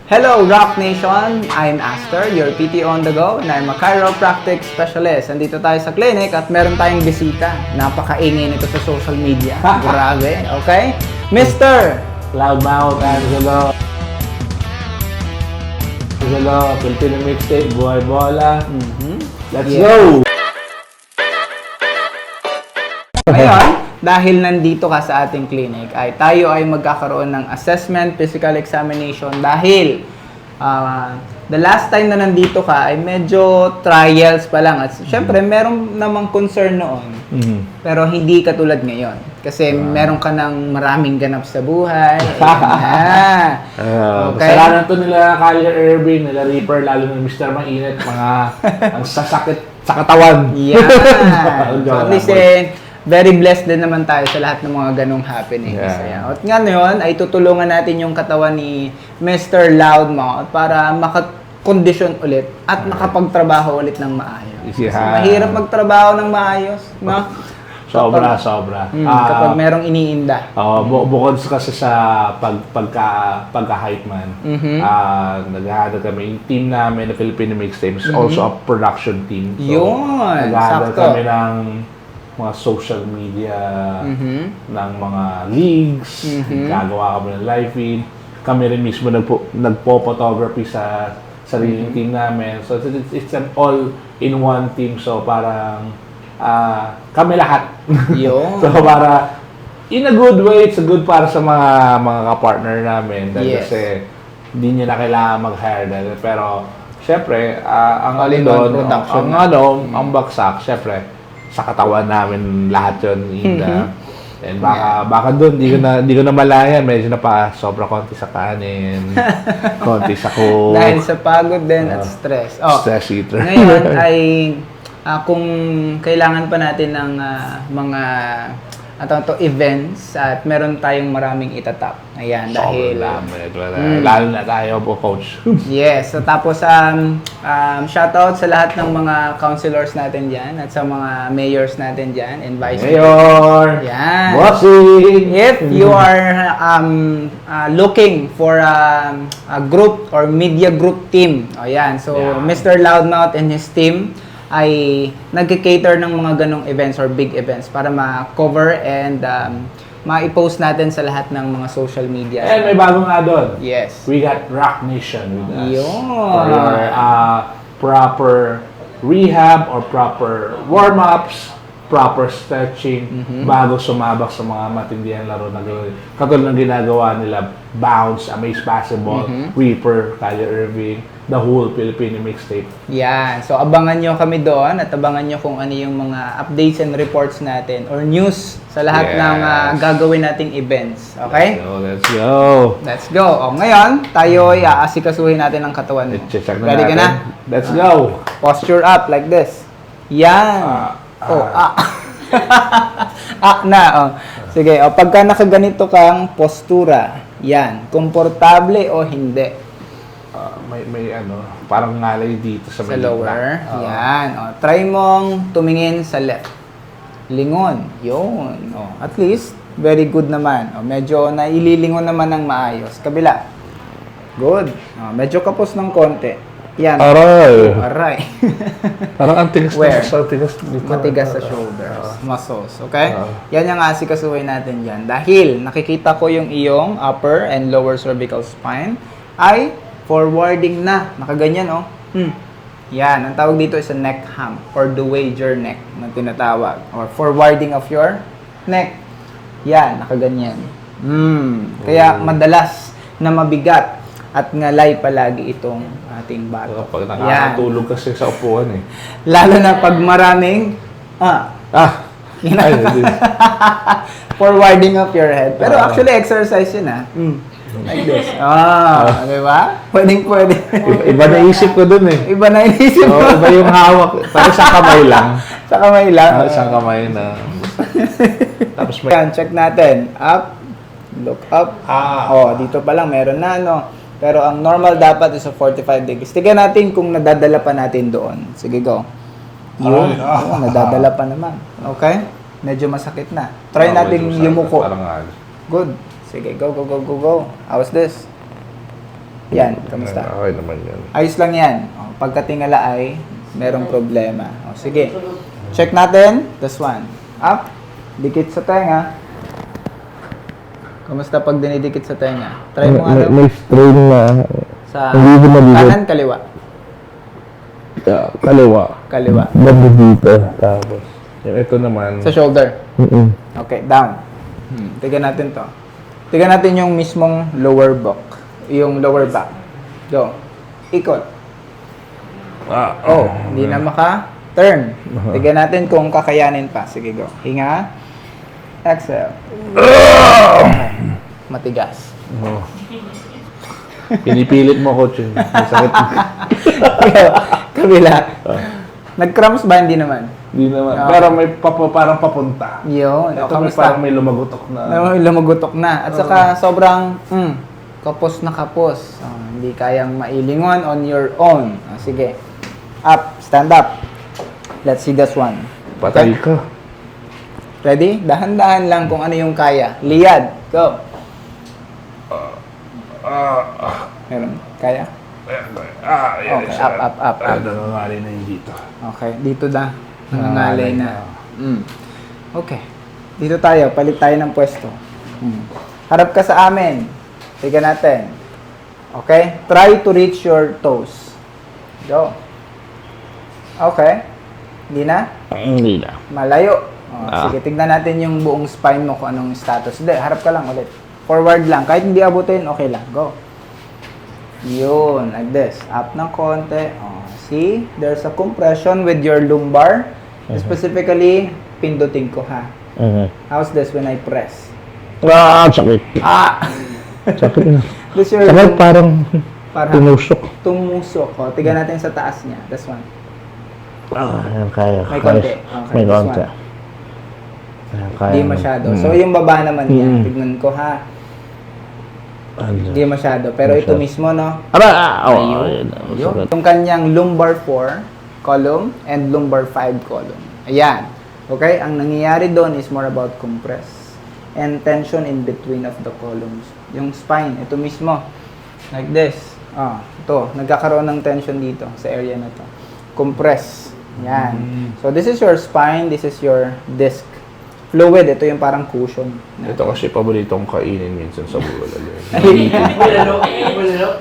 Hello, Rock Nation! I'm Aster, your PT on the go, and I'm a chiropractic specialist. Andito tayo sa clinic at meron tayong bisita. Napakaingay nito sa social media. Grabe, okay? Mr. Loudmouth, Angelo. Angelo, Filipino Mixtape, Buhay Bola. Let's go! Ngayon, dahil nandito ka sa ating clinic, ay tayo ay magkakaroon ng assessment, physical examination dahil the last time na nandito ka ay medyo trials pa lang. At syempre, meron namang concern noon. Pero hindi katulad ngayon. Kasi meron ka ng maraming ganap sa buhay. Okay. Kasalanan to nila Kyler Irving, nila Reaper, lalo na Mr. Mainit, mga ang sasakit sa katawan. Yeah. So, at least very blessed din naman tayo sa lahat ng mga ganong happenings. Yeah. At ngayon ay tutulungan natin yung katawan ni Mr. Loudmouth para makakondisyon ulit at makapagtrabaho ulit ng maayos. Yeah. Kasi mahirap magtrabaho ng maayos, no? Sobra. Kapag merong iniinda. Bukod kasi sa pagka-hype man, nag-handle kami, yung team namin, the Filipino Mixtape, is also a production team. So, Yun, nag-handle sakto. kami ng mga social media, ng mga leagues, gagawa kami ng live feed. Kami rin mismo nagpo-photography sa sariling team namin. So it's an all-in-one team. So parang kami lahat. Yun. So para in a good way, it's good para sa mga ka-partner namin. Dahil kasi hindi nyo na kailangan mag-hire dahil. Pero syempre, ang all-in-one production. Ang baksak, syempre, sa katawan namin lahat yun. And baka doon, di ko na malayan. Medyo na pa sobra konti sa kanin, konti sa coke. Dahil sa pagod din at stress. Stress eater. Ngayon ay kung kailangan pa natin ng mga events at meron tayong maraming itatap. Ayan, dahil lalo na tayo po, coach. yes, so tapos shoutout sa lahat ng mga counselors natin diyan at sa mga mayors natin diyan and vice mayor. Yan. Bossing. If you are looking for a group or media group team, ayan. So Mr. Loudmouth and his team ay nag-cater ng mga ganong events or big events para ma-cover and ma-post natin sa lahat ng mga social media. And may bago nga doon. Yes. We got Rock Nation with us. Yun. For your proper rehab or proper warm-ups, proper stretching, bago sumabak sa mga matindihang laro na katulad ng ginagawa nila, Bounce, Amaze Basketball, Reaper, Kyler Irving, the whole Filipino Mixtape. Yeah. So, abangan nyo kami doon at abangan nyo kung ano yung mga updates and reports natin or news sa lahat ng gagawin nating events. Okay? Let's go. Let's go. Ngayon, tayo ay aasikasuhin natin ang katawan mo. Ready ka na? Let's go. Posture up like this. Yan. Sige, pagka nakaganito kang postura, yan. Komportable o hindi? May parang ngalay dito sa lower. Yan. Try mong tumingin sa left. Lingon. Yun. At least, very good naman. Medyo naililingon naman ng maayos. Kabila. Good. Medyo kapos ng konti. Yan. Aray. Parang ang tigas dito. Matigas sa shoulders. Muscles. Okay? Yan yung asikasuhin natin dyan. Dahil nakikita ko yung iyong upper and lower cervical spine ay forwarding na. Nakaganyan, Yan. Ang tawag dito is a neck hump or the wager neck na tinatawag. Or forwarding of your neck. Yan. Nakaganyan. Kaya madalas na mabigat at ngalay palagi itong ating bato. Pag nakakatulog kasi sa upuan Lalo na pag maraming forwarding of your head. Pero actually exercise yun like this. Di ba? Pwede. Iba na isip ko dun Iba na isip ko. Iba yung hawak. Parang sa kamay lang. Sa kamay lang. Sa kamay na. Tapos Yan, check natin. Up. Look up. Dito pa lang meron na, Pero ang normal dapat is 45 degrees. Tignan natin kung nadadala pa natin doon. Sige, go. Yun. Nadadala pa naman. Okay? Medyo masakit na. Try natin yumuko. Good. Sige, go. How's this? Yan, kamusta? Okay naman yan. Ayos lang yan. O, pagkatingala ay merong problema. O, sige. Check natin. This one. Up. Dikit sa tenga. Kamusta pag dinidikit sa tenga? Try mo nga daw. May strain na Sa hindi ko mabigat. kanan, kaliwa. Kaliwa. Kaliwa. Banda dito. Tapos, yung ito naman, Sa shoulder. Mm-mm. Okay, down. Tignan natin to. Tignan natin yung mismong lower back. Yung lower back. Go. Ikot. Oh, hindi na maka-turn. Tignan natin kung kakayanin pa. Sige, go. Hinga. Exhale. Matigas. oh. Pinipilit mo, coach. May sakit. Kabila. Nag-cramps ba? Hindi naman. Hindi naman. Okay. Pero may parang papunta. Yun. Ito may Kamusta? parang may lumagutok na. Lumagutok na. At saka sobrang kapos na kapos. Hindi kayang mailingon on your own. Sige. Up. Stand up. Let's see this one. Patay ka. Ready? Dahan-dahan lang kung ano yung kaya. Liyad. Go. Meron. Kaya? Yan. Okay. Up. Nangangalay na yung dito. Okay. Dito na. Nangangalay na. Okay. Dito tayo. Palit tayo ng pwesto. Harap ka sa amin. Tignan natin. Okay? Try to reach your toes. Go. Okay. Hindi na? Hindi na. Malayo. Sige, tignan natin yung buong spine mo kung anong status. Hindi, harap ka lang ulit. Forward lang. Kahit hindi abutin, okay lang. Go. Yun, like this. Up ng konti. See? There's a compression with your lumbar. Specifically, pindutin ko ha. How's this when I press? Sakit. Sakit na. This your Sakit parang tinusok. tumusok. Tignan natin sa taas niya. This one. Ayan, kaya. May konti. Okay, May this konti. one. Ayan, kaya. Hindi masyado. So, yung baba naman yan. Mm. Tignan ko ha. Ano? Hindi masyado. Pero ito Masyado. mismo, no? Ayun. Ayun. Yung kanyang lumbar 4 column and lumbar 5 column. Ayan. Okay? Ang nangyayari doon is more about compress and tension in between of the columns. Yung spine, ito mismo. Like this. Ito. Nagkakaroon ng tension dito sa area na to. Compress. Yan. So, this is your spine. This is your disc. Fluid. Ito yung parang cushion. Ito kasi paboritong kainin minsan sa bulalo.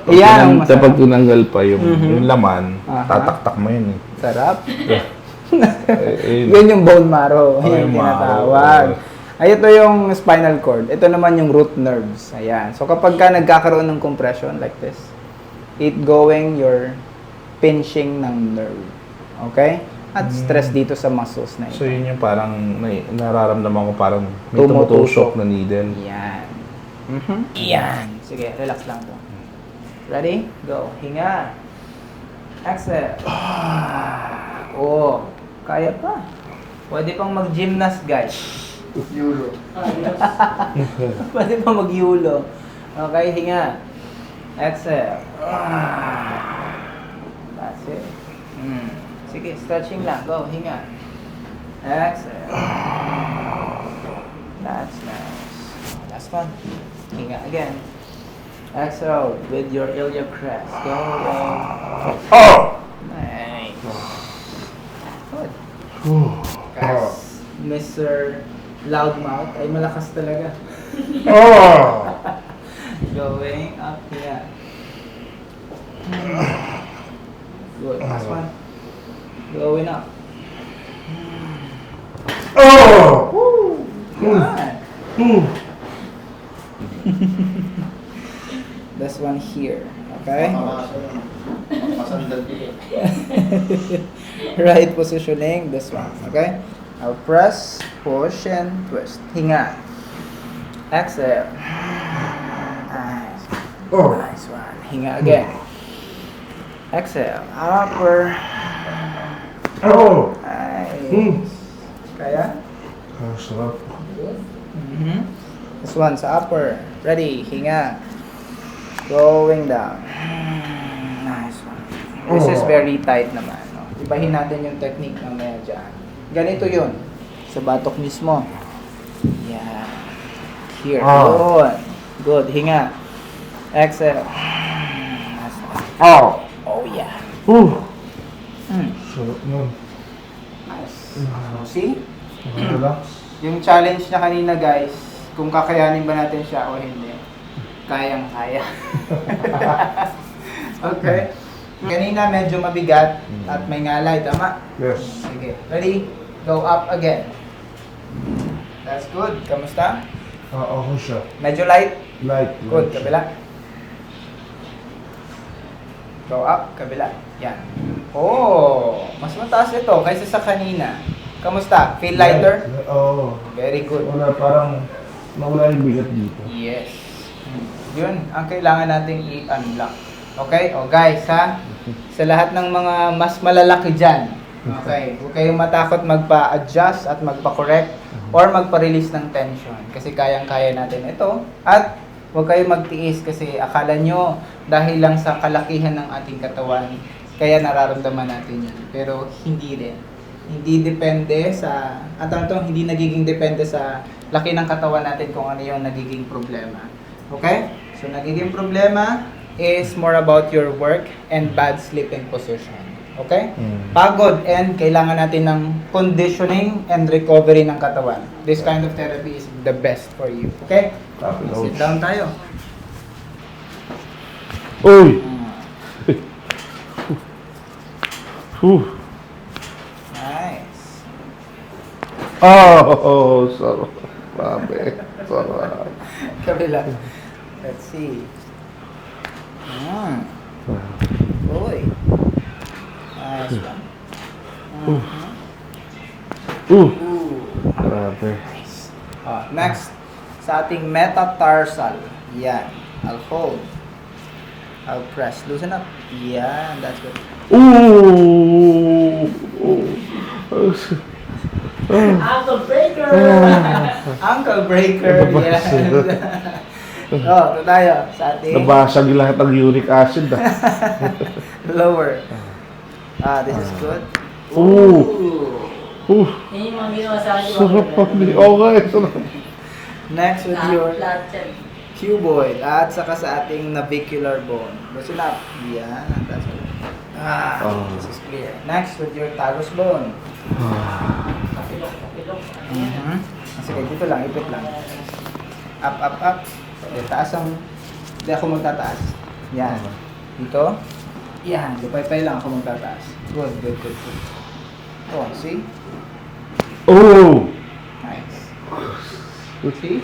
Yan ang masarap. Kapag tinanggal pa yung laman, Aha. tataktak mo yun eh. Sarap. Eh, Yun yung bone marrow. Yung Yung tinatawag. Ay, ito yung spinal cord. Ito naman yung root nerves. Ayan. So, kapag ka nagkakaroon ng compression like this, it going your pinching ng nerve. Okay? At stress dito sa muscles na ito. So yun yung parang nararamdaman ko parang may Tumutusok. tumutusok na needle. Yan. Yan. Sige, relax lang po. Ready? Go. Hinga. Exhale. Oh, kaya pa. Pwede pang mag-gymnast, guys. Yulo. Pwede pang mag-yulo. Okay, hinga. Exhale. That's it. Sige, stretching lang. Go, hinga. Exhale. That's nice. Last one. Hinga again. Exhale with your iliac crest. Go. Nice. Good. Guys, Mr. Loudmouth ay malakas talaga. Going up here. Good. Last one. Going up. Woo! Good. This one here. Okay? Right positioning. This one. Okay? I'll press, push, and twist. Hinga. Exhale. Nice. Nice one. Hinga again. Exhale. Upper. Nice. Kaya? Sarap. This one sa upper. Ready. Hinga. Going down. Nice one. This is very tight naman. No? Ibahin natin yung technique ng maya dyan. Ganito yun. Sa batok mismo. Yeah. Here. Good. Good. Hinga. Exhale. Oh! Oh, yeah. Sarap nun. Nice. See? Relax. Yung challenge niya kanina, guys, kung kakayanin ba natin siya o hindi. Kayang-kaya. Okay. Kanina medyo mabigat at may ngalay, tama? Yes. Sige. Ready? Go up again. That's good. Kamusta? Okay siya. Medyo light? Light. Good. Kabila. Go up. Kabila. Yan. Oh! Mas mataas ito kaysa sa kanina. Kamusta? Feel lighter? Oo. Very good. Wala, parang nawala yung bigat dito. Yes. Yun, ang kailangan nating i-unlock. Okay? O guys, ha? Sa lahat ng mga mas malalaki dyan, okay, huwag kayong matakot magpa-adjust at magpa-correct or magpa-release ng tension. Kasi kayang-kaya natin ito. At huwag kayong magtiis kasi akala nyo dahil lang sa kalakihan ng ating katawan, kaya nararamdaman natin yan. Pero hindi rin. Hindi depende sa, hindi nagiging depende sa laki ng katawan natin kung ano yung nagiging problema. Okay? So, nagiging problema is more about your work and bad sleeping position. Okay? Pagod and kailangan natin ng conditioning and recovery ng katawan. This kind of therapy is the best for you. Okay? Sit down tayo. Uy! Nice. Oh, sarap. Grabe. Sarap. Kabila. Let's see. Uy. Nice one. Ooh. Grabe. Nice. Next, sa ating metatarsal. Yan. I'll hold. I'll press. Loosen up. Yan. That's good. Ooh! Ankle breaker! Ankle breaker. Yan. Ito tayo. Sa ating Nabasag lahat ng uric acid. lower. This is good. Ooh! Ooh! Yan yung mga ginawa sa akin. Sarap pa. Okay, sarap. Next with your Lahat yan. cuboid at saka sa ating navicular bone. Loosen up. Yan. That's good. This is clear. Next with your talus bone. Kapilok. Sige, dito lang. Ipit lang. Up, up, up. Okay, taas ang... Hindi ako magtataas. Yan. Dito. Yan. Lupay-pay lang ako magtataas. Good. Oh, see? Oh! Nice. See?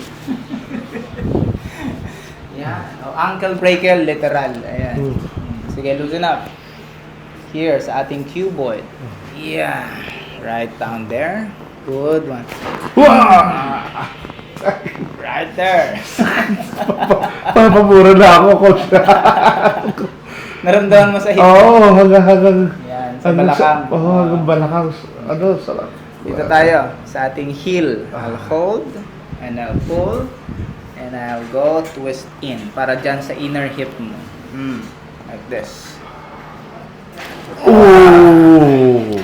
Yan. Oh, ankle breaker, literal. Ayan. Sige, loosen up. Here, sa ating cuboid. Yeah. Right down there. Good one. Right there. Papamura na ako, coach. Naramdaman mo sa hip? Oo, hanggang... Yan, sa balakang. Oo, hanggang balakang. Ano, sarap. Dito tayo, sa ating heel. I'll hold, and I'll pull, and I'll go twist in. Para dyan sa inner hip mo. Like this. Ooh!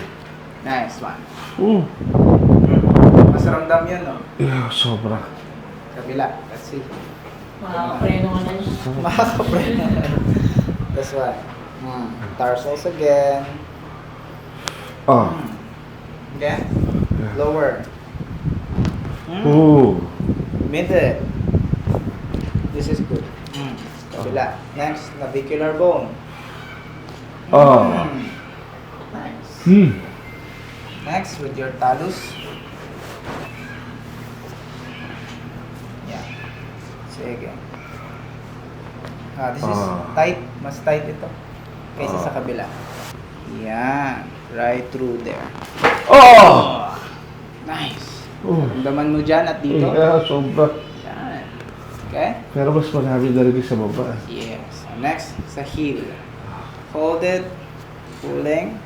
Nice one. Ooh! Mas ramdam yun, no? Yeah, sobra. Kabila. Let's see. Makakapreno ka na yun. Makakapreno. This one. Tarsals again. Again. Lower. Ooh! Middle. This is good. Kabila. Next, navicular bone. Nice. Next, with your talus. Yeah. Sige. This is tight. Mas tight ito. Kaysa sa kabila. Yan. Right through there. Oh! Nice. Ramdaman mo dyan at dito. Yeah, sobra. Yan. Okay? Pero mas marami na rin sa baba. Yes. Next, sa heel. Hold it. Pulling.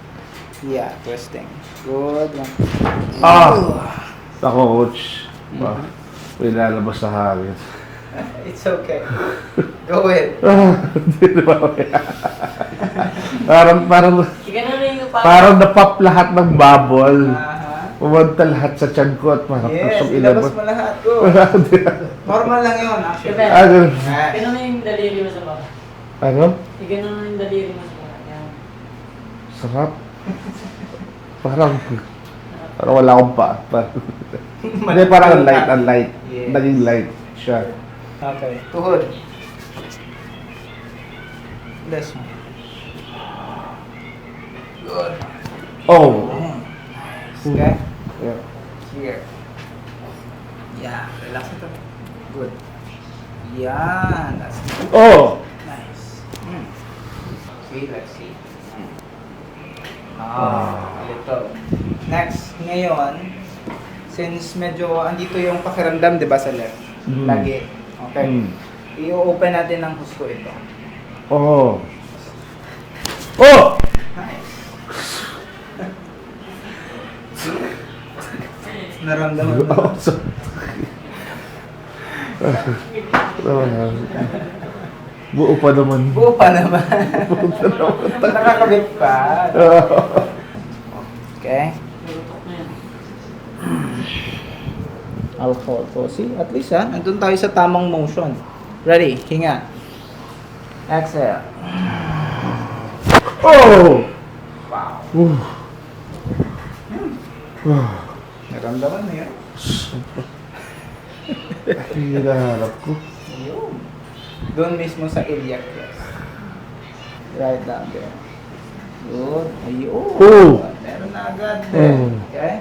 Yeah, twisting. Good one. Ako, coach. May lalabas na hangin. It's okay. Go ahead. Hindi ba? parang Sige na rin yung parang napop lahat ng bubble. Aha. Pumunta lahat sa tiyan ko at parang Yes, gustong ilabas mo lahat. Go. Normal lang yun, actually. Diba? Ganun. Ah. Pero na yung daliri mo sa baba. Ano? Ganun yung daliri mo sa yan. Sarap. Parang wala akong pa. Hindi, parang ang light. Yes. Naging light siya. Okay. Tuhod. This one. Good. Oh! Okay? Yeah. Here. Yeah. Relax ito. Good. Yan. That's good. Oh! Nice. See, let's see. A Ah. little. Next, ngayon, since medyo andito yung pakiramdam, di ba, sa left? Mm. Lagi. Okay. Mm. I-open natin ng gusto ito. Oh! Oh! Nice. Naramdaman mo. Oh, so... Buo pa naman. Buo pa naman. Nakakabit pa. Okay. Nilutok na yan. Alcohol. So, see, at least nandun tayo sa tamang motion. Ready? Hinga. Exhale. Oh! Wow. Naramdaman mo yun? Yung hinahanap ko. Ayun. Doon mismo sa iliac rest. Right down there. Good. Ayun. Oh! Meron na agad there. Oh. Okay?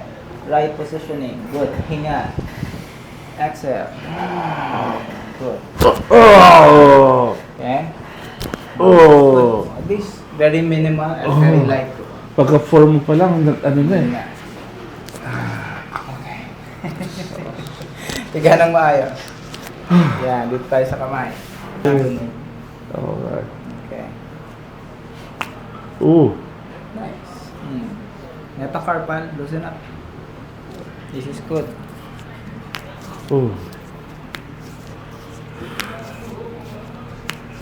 Right positioning. Good. Hinga. Exhale. Good. Oh! Okay? Oh! At least, very minimal and very light. Pagka-form pa lang, ano na eh. Hinga. Okay. Tiga ng maayos. Yan, dito tayo sa kamay. Alright. Okay. Ooh. Nice. Metacarpal, loosen up. This is good. Ooh.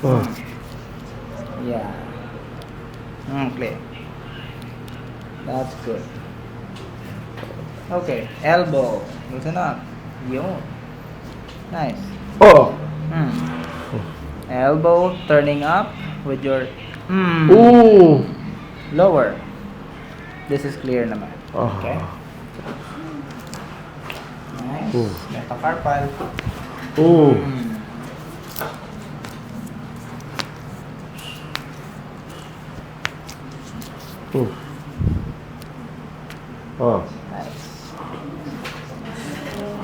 Oh. Yeah. Okay. That's good. Okay. Elbow. Loosen up. Yun. Nice. Oh! Elbow turning up with your Ooh! lower. This is clear naman. Oh. Okay. Nice. Ooh. Metacarpal. Ooh! Ooh. Oh. Nice.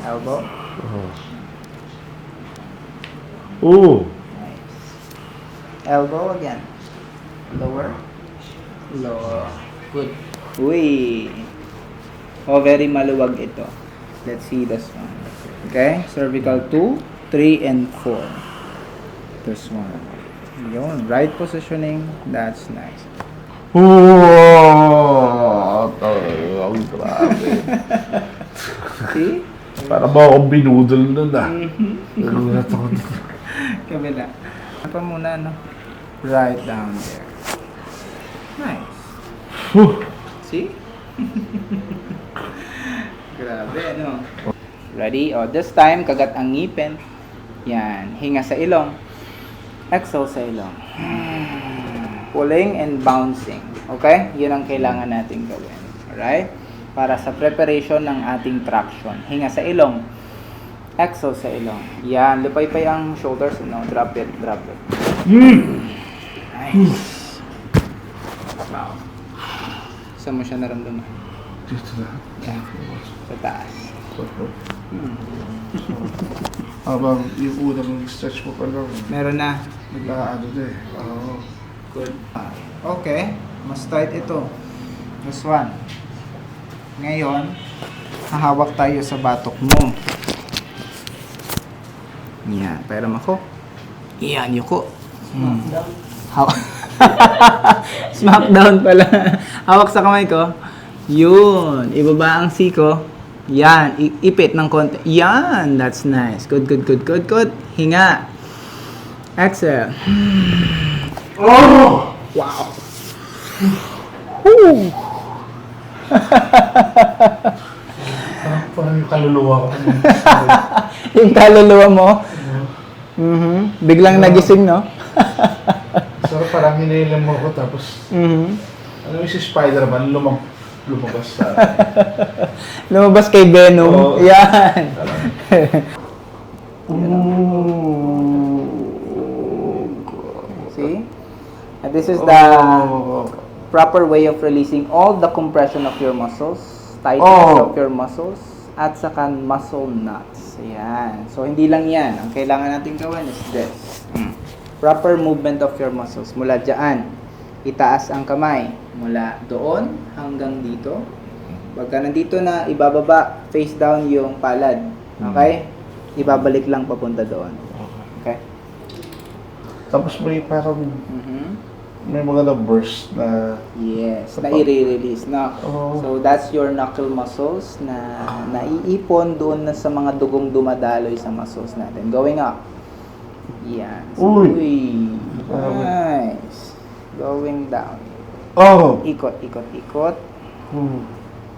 Elbow. Oh. Ooh! Nice. Elbow again. Lower. Lower. Good. Uy. Oh, very maluwag ito. Let's see this one. Okay? Cervical 2, 3, and 4. This one. Yun. Right positioning. That's nice. Oh! Ang grabe. See? Para ba akong binudol nun ah. Nagulat ako. Kabila. Ano pa muna, no? Right down there. Nice. See? Grabe, no? Ready? O, this time, kagat ang ngipin. Yan. Hinga sa ilong. Exhale sa ilong. Pulling and bouncing. Okay? Yun ang kailangan natin gawin. Alright? Para sa preparation ng ating traction. Hinga sa ilong. Exhale sa ilong. Yan. Lupay-pay ang shoulders. No? Drop it. Drop it. Nice. Wow. Saan mo siya naramdaman? Dito na. Yan. Sa taas. Habang yung unang stretch mo pa lang, Meron na. nag-aano na eh. Oo. Good. Okay. Mas tight ito. This one. Ngayon, hahawak tayo sa batok mo. Yan. Pero ako. Yan, yuko. Smackdown pala. Hawak sa kamay ko. Yun. Ibaba ang siko. Yan. Ipit ng konti. Yan. That's nice. Good, good, good, good, good. Hinga. Exhale. Oh! Wow. Woo. Parang yung kaluluwa ko. Yung kaluluwa mo. Biglang nagising, no? Sarap, parang hinihilam mo ko tapos, ano yung si Spider-Man, lumabas sa... Lumabas kay Venom. Oo. Yan. See? And this is the proper way of releasing all the compression of your muscles, tightness of your muscles, at saka muscle knots. Ayan. So, hindi lang yan. Ang kailangan natin gawin is this. Proper movement of your muscles. Mula dyan, itaas ang kamay. Mula doon hanggang dito. Pagka nandito na, ibababa, face down yung palad. Okay? Ibabalik lang papunta doon. Okay? Tapos may parang, Mhm. may mga na-burst na... Yes, na i-release na. Oo. So that's your knuckle muscles na naiipon doon na sa mga dugong dumadaloy sa muscles natin. Going up. Yan. So, Uy. Nice. Going down. Oh! Ikot, ikot, ikot.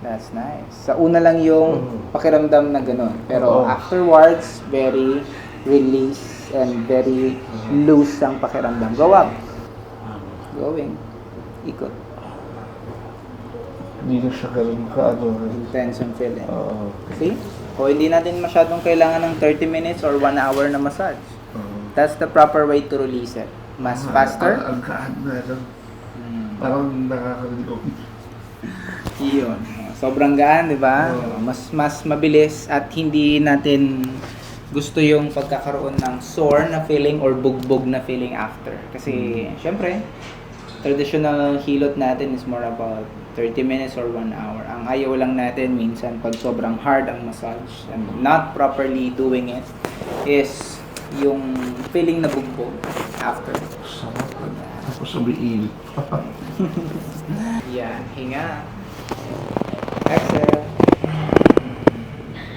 That's nice. Sa una lang yung pakiramdam na ganun. Pero Oo. afterwards, very release and very loose ang pakiramdam. Go up. Going. Ikot. Hindi na siya ganun ka, ano. Intense ang feeling. Oo. See? O hindi natin masyadong kailangan ng 30 minutes or 1 hour na massage. That's the proper way to release it. Mas faster. Ang gaan na lang. Parang nakakaligo. Iyon. Sobrang gaan, di ba? Mas mabilis at hindi natin gusto yung pagkakaroon ng sore na feeling or bugbog na feeling after. Kasi, syempre, traditional hilot natin is more about 30 minutes or 1 hour. Ang ayaw lang natin minsan pag sobrang hard ang massage and not properly doing it is yung feeling na bugbog after. Sarap. Tapos umiinit pa. Yan, hinga. Exhale.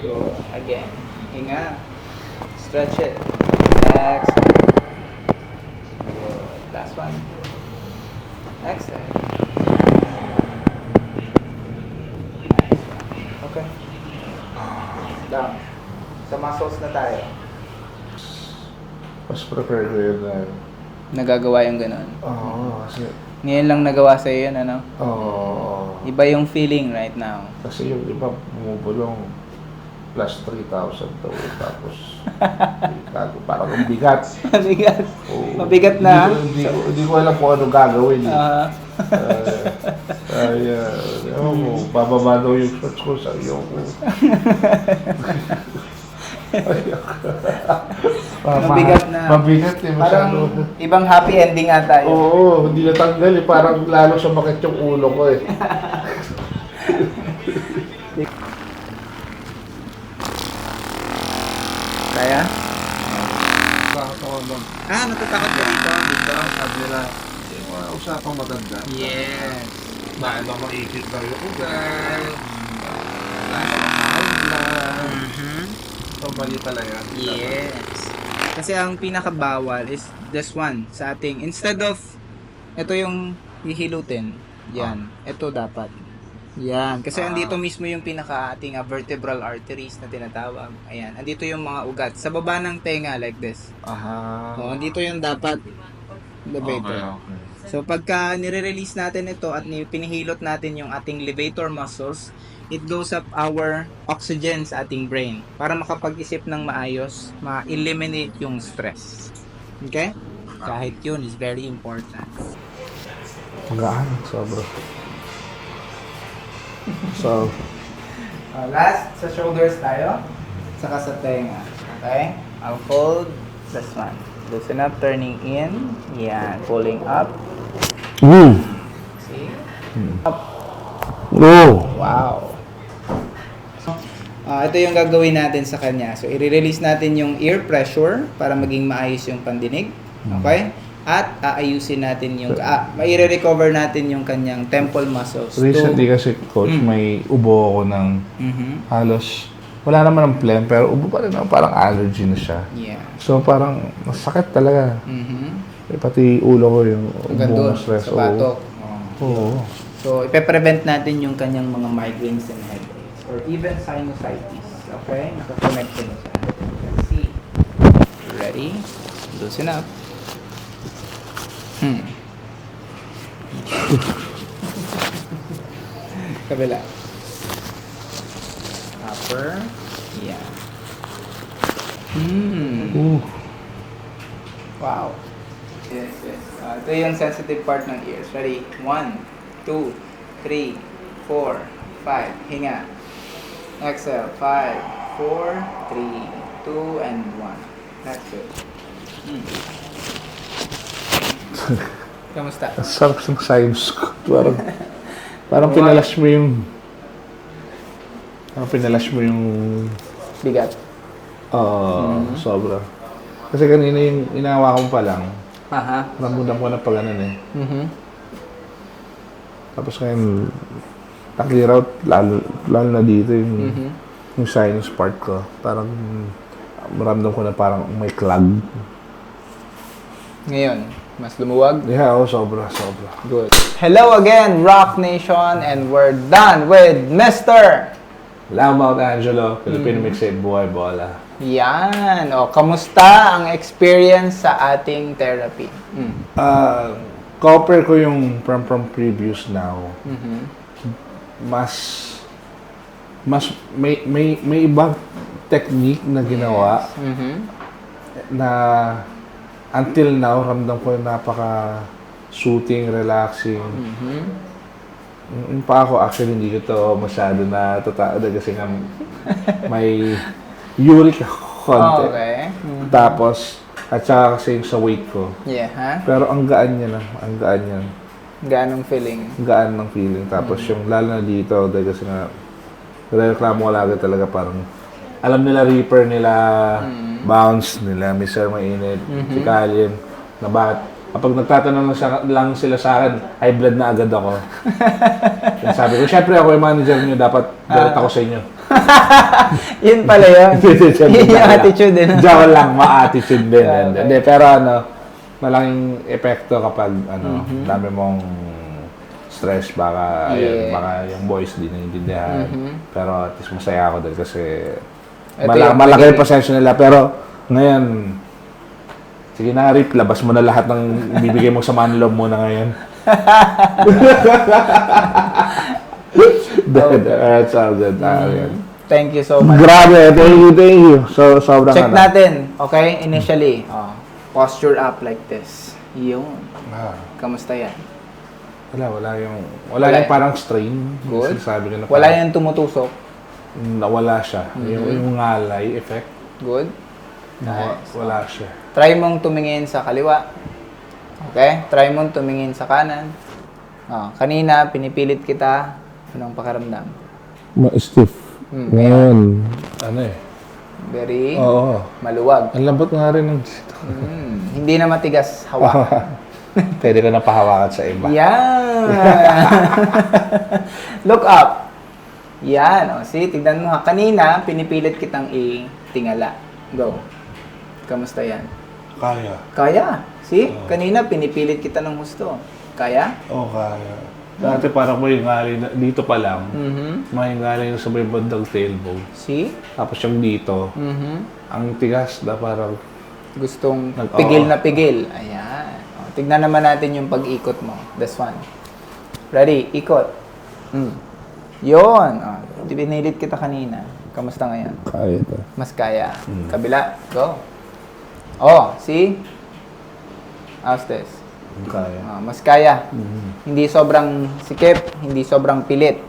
Go again. Hinga. Stretch it. Exhale. Good. Last one. Exhale. Nice. Okay. Down. Sa muscles na tayo. Mas prefer ko yun na... Nagagawa yung ganun. Oo, kasi... Ngayon lang nagawa sa'yo yun, ano? Oo. Iba yung feeling right now. Kasi yung iba bumubulong plus 3,000 daw. Tapos... parang ang bigat. Mabigat. Oo. Mabigat na. Hindi ko alam kung ano gagawin. Uh, Bababa daw yung shorts ko sa iyo ko. Mabigat na. Mabigat eh. Parang Masyado. ibang happy ending nga tayo. Oo, hindi natanggal eh. Parang lalo sumakit yung ulo ko eh. Kaya? Nakakatawa lang. Natatakot ka dito. Dito. Sabi nila, yung mga usapang matanda. Yes. Dahil ba maikit daw yung ugal. Dahil ba mahal lang. So, mali pala yan. Yes. Kasi ang pinakabawal is this one sa ating, instead of, ito yung hihilutin. Yan. Ito dapat. Yan. Kasi andito mismo yung pinaka ating vertebral arteries na tinatawag. Ayan. Andito yung mga ugat. Sa baba ng tenga like this. Aha. So, andito yung dapat levator. Okay. So, pagka nire-release natin ito at pinihilot natin yung ating levator muscles, it goes up our oxygen sa ating brain para makapag-isip ng maayos, ma-eliminate yung stress. Okay? Kahit yun is very important. Magaan. Sobra. So, Last, sa shoulders tayo, saka sa tenga. Okay? I'll fold this one. Loosen up, turning in. Yan, pulling up. See? Up. Wow. Ito yung gagawin natin sa kanya. So, i-release natin yung ear pressure para maging maayos yung pandinig. Okay? At aayusin natin yung, mai-recover natin yung kanyang temple muscles. recently kasi, coach, may ubo ako ng halos, wala naman ang phlegm, pero ubo pa rin ako, parang allergy na siya. Yeah. So, parang masakit talaga. Eh, pati ulo ko yung Hanggang doon, buong stress. sa batok. Oo. So, ipe-prevent natin yung kanyang mga migraines and headaches or even sinusitis. Okay? Nakakonect na siya. Let's see. Ready? Loosen up. Kabila. Upper. Yeah. Wow. Yes, yes. Ito yung sensitive part ng ears. Ready? 1, 2, 3, 4, 5. Hinga. Exhale. 5, 4, 3, 2, and 1. That's good. Kamusta? Ang sarap ng science ko. Parang pinalas mo yung... Bigat. Sobra. Kasi kanina yung inawa ko pa lang, Aha. rambudan ko na pa ganun eh. Mhm. Tapos ngayon, na-clear out, lalo na dito yung sinus part ko. Parang maramdam ko na parang may clog. Ngayon, mas lumuwag. Yeah, sobra. Good. Hello again, Rock Nation, and we're done with Mr. Lamau Angelo, Filipino Mixtape, Buhay Bola. Yan. O, kamusta ang experience sa ating therapy? Compare ko yung from previous now. Mas may ibang technique na ginawa na until now ramdam ko napaka soothing, relaxing. Yung pa ako actually hindi ko to masyado na tataada kasi nga may uric ako konti. Okay. Tapos at saka kasi yung sa weight ko. Yeah, ha? Pero ang gaan niya na, ang gaan niya. Ganong feeling? Gaan ng feeling. Tapos yung lalo na dito, dahil kasi nga, reklamo ko lagi talaga parang, alam nila Reaper nila, Bounce nila, Mr. Mainit, si Kalin, na bakit, kapag nagtatanong lang sila sa akin, high blood na agad ako. Kaya sabi ko, syempre ako yung manager niyo, dapat galit ako sa inyo. Yun pala yun. Yun yung attitude din. Diyan lang, ma-attitude din. Hindi, pero malaking epekto kapag dami mong stress, baka yung boys di naiintindihan. Pero at least masaya ako dahil kasi malaki yung pasensya nila. Pero ngayon, sige na Rip, labas mo na lahat ng ibibigay mo sa manloob mo na ngayon. That's all good. Thank you so much. Grabe, thank you. So, sobrang Check natin, okay? Initially, posture up like this. Yun. Kamusta yan? Wala yung parang strain. Good. Sabi ko na Wala yung tumutusok. Nawala siya. Yung ngalay effect. Good. Nice. Wala siya. Try mong tumingin sa kaliwa. Okay? Try mong tumingin sa kanan. Kanina, pinipilit kita. Anong pakaramdam? Ma-stiff. Ngayon, Very Oo. maluwag. Ang lambot nga rin ng dito. Hindi na matigas hawakan. Pwede ko na pahawakan sa iba. Yan! Look up. Yan. See, tignan mo ha. Kanina, pinipilit kitang itingala. Go. Kamusta yan? Kaya. Kaya. See? Kanina, pinipilit kita ng husto. Kaya? Kaya. Dati parang may ngalay dito pa lang. May ngalay sa may bandang tailbone. See? Tapos yung dito, ang tigas na parang Gustong pigil na pigil. Ayan. Tignan naman natin yung pag-ikot mo. This one. Ready? Ikot. Yun. Pinilit kita kanina. Kamusta ngayon? kaya ito. Mas kaya. Kabila. Go. See? How's this? Kaya. Mas kaya. Hindi sobrang sikip, hindi sobrang pilit.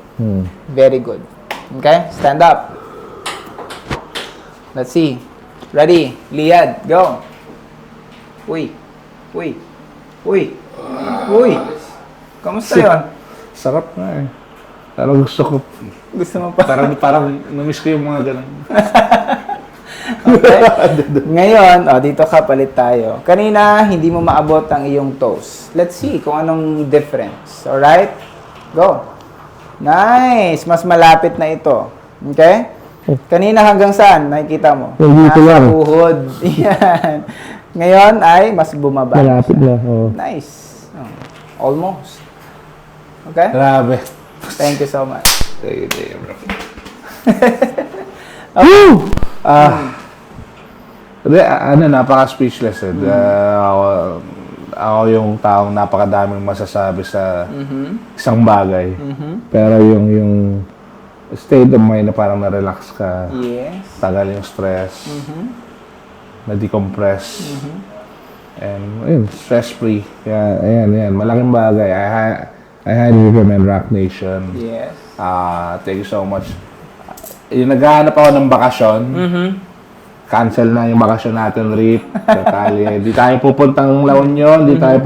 Very good. Okay? Stand up. Let's see. Ready? Liad. Go. Uy. Kamusta yun? Sarap nga eh. Parang gusto ko. Gusto mo pa? Parang namiss ko yung mga ganun. Okay. Ngayon, dito ka, palit tayo. Kanina, hindi mo maabot ang iyong toes. Let's see kung anong difference. Alright? Go. Nice! Mas malapit na ito. Okay? Kanina hanggang saan? Nakikita mo? Dito lang. Nasa uhod. Yan. Ngayon ay mas bumaba. Malapit na. Nice. Almost. Okay? Grabe. Thank you so much. Thank you, bro. Napaka-speechless eh. ako yung taong napakadaming masasabi sa isang bagay. Mhm. Pero yung state of mind na parang na-relax ka, Yes. tagal yung stress, Mhm. na-decompress, and ayun, stress-free. Kaya, ayan, malaking bagay. I highly recommend Rock Nation. Yes. Thank you so much. Yung naghahanap ako ng bakasyon, cancel na yung bakasyon natin, Rip. Totally. Di tayo pupuntang La Union, di tayo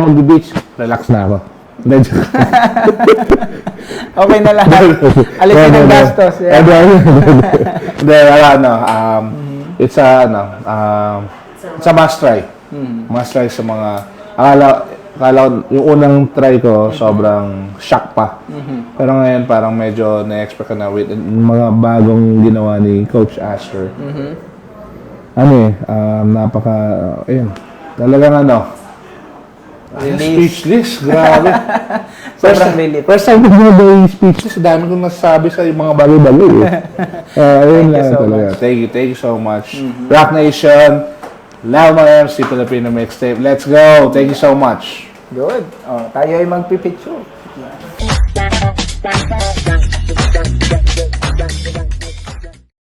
mag-beach. Relax na ako. Hindi, joke. Okay na lahat. Alisin ang gastos. Yeah. Hindi, it's a must try. Must try sa mga, akala ko, yung unang try ko, sobrang shock pa. Pero ngayon, parang medyo na-expect ko na with mga bagong ginawa ni Coach Asher. Ayun, talagang speechless, grabe. Sobrang relief. First time ko na ba speechless, dami kong nasasabi sa mga bagay-bagay. Ayun lang so talaga. Thank you so much. Rock Nation, Lal MC Filipino Mixtape. Let's go. Thank you so much. Good. Oh, tayo ay magpipicture.